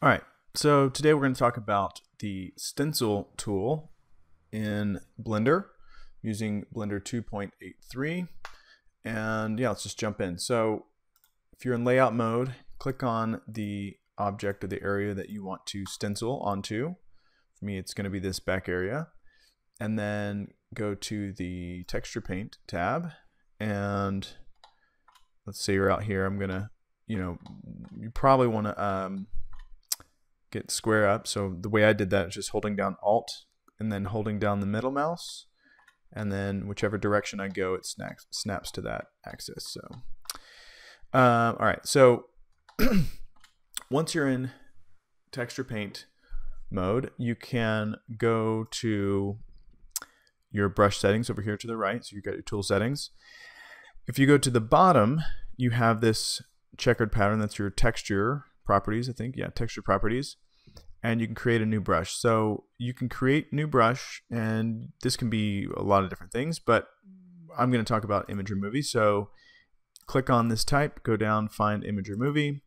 All right, so today we're going to talk about the stencil tool in Blender using Blender 2.83. And yeah, let's just jump in. So if you're in layout mode, click on the object or the area that you want to stencil onto. For me, it's going to be this back area. And then go to the texture paint tab. And let's say you're out here. I'm going to, you probably want to get square up. So the way I did that is just holding down Alt and then holding down the middle mouse, and then whichever direction I go, it snaps to that axis. So all right, so once you're in texture paint mode, you can go to your brush settings over here to the right. So you've got your tool settings. If you go to the bottom, you have this checkered pattern. That's your texture properties, I think. Yeah, texture properties. And you can create a new brush. So you can create new brush, and this can be a lot of different things, but I'm going to talk about image or movie. So click on this type, go down, find image or movie,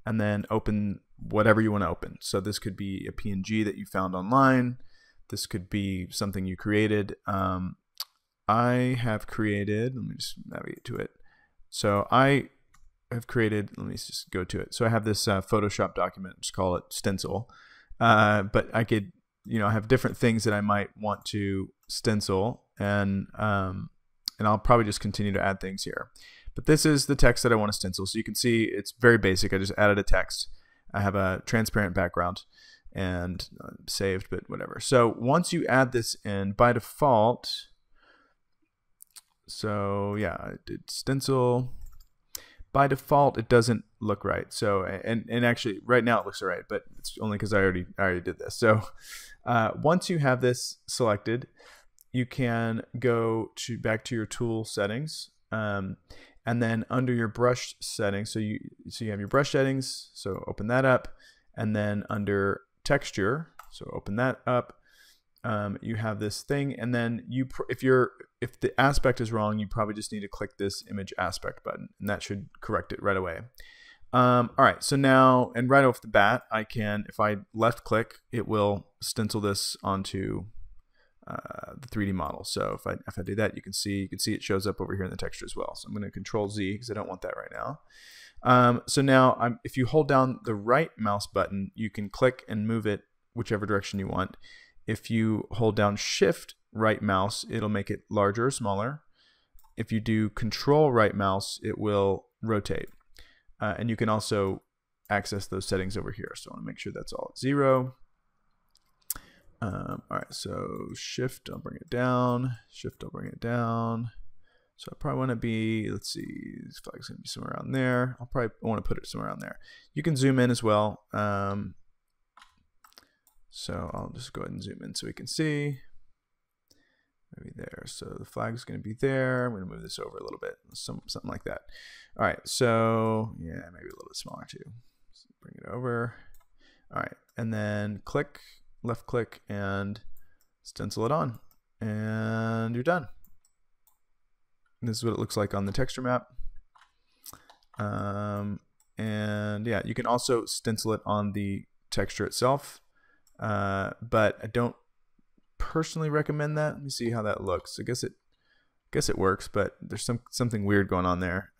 and then open whatever you want to open. So this could be a PNG that you found online. This could be something you created. I have created, let me just navigate to it. So I have created, let me just go to it. So I have this Photoshop document, just call it stencil. But I could, I have different things that I might want to stencil, and I'll probably just continue to add things here. But this is the text that I want to stencil. So you can see it's very basic. I just added a text. I have a transparent background and saved, but whatever. So once you add this in, by default, so yeah, I did stencil. By default, it doesn't look right. So, and actually right now it looks all right, but it's only because I already did this. So once you have this selected, you can go back to your tool settings, and then under your brush settings, so you have your brush settings, so open that up, and then under texture, so open that up, you have this thing, and then if the aspect is wrong, you probably just need to click this image aspect button, and that should correct it right away. All right, so now, and right off the bat, I can, if I left click, it will stencil this onto the 3D model. So if I do that, you can see it shows up over here in the texture as well. So I'm going to Control Z because I don't want that right now. So now, if you hold down the right mouse button, you can click and move it whichever direction you want. If you hold down Shift right mouse, it'll make it larger or smaller. If you do Control right mouse, it will rotate. And you can also access those settings over here. So I want to make sure that's all at 0. All right, so Shift, I'll bring it down. Shift, I'll bring it down. So I probably want to be, let's see, this flag's going to be somewhere around there. I'll probably want to put it somewhere around there. You can zoom in as well. So I'll just go ahead and zoom in so we can see. Maybe there. So the flag is going to be there. I'm going to move this over a little bit, something like that. All right. So yeah, maybe a little bit smaller too. So bring it over. All right, and then click, left click, and stencil it on, and you're done. And this is what it looks like on the texture map. And yeah, you can also stencil it on the texture itself, but I don't personally recommend that. Let me see how that looks. I guess it works, but there's something weird going on there.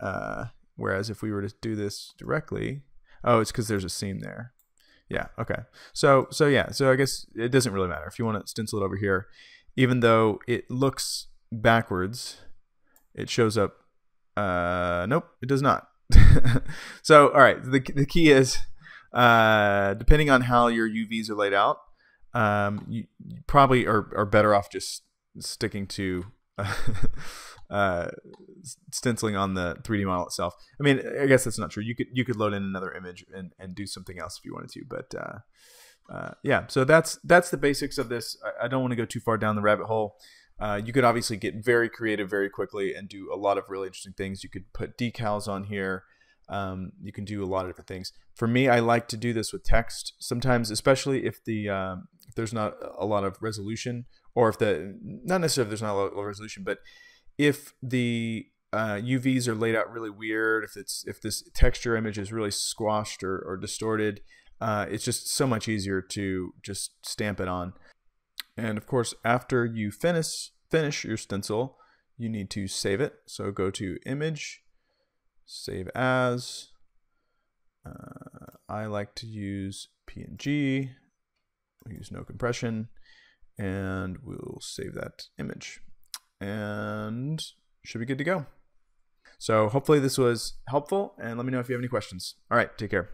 Whereas if we were to do this directly, oh, it's because there's a seam there. Yeah, okay. So yeah, so I guess it doesn't really matter if you want to stencil it over here, even though it looks backwards. It shows up. Nope, it does not. So all right, the key is depending on how your UVs are laid out, you probably are better off just sticking to stenciling on the 3D model itself. I mean, I guess that's not true. You could load in another image and do something else if you wanted to, but yeah. So that's the basics of this. I don't want to go too far down the rabbit hole. You could obviously get very creative very quickly and do a lot of really interesting things. You could put decals on here. You can do a lot of different things. For me, I like to do this with text sometimes, especially if if there's not a lot of resolution, or if not necessarily if there's not a lot of resolution, but if the UVs are laid out really weird, if this texture image is really squashed or distorted, It's just so much easier to just stamp it on. And of course, after you finish your stencil, you need to save it. So go to Image, Save As. I like to use PNG. We'll use no compression, and we'll save that image. And should be good to go. So hopefully this was helpful, and let me know if you have any questions. All right, take care.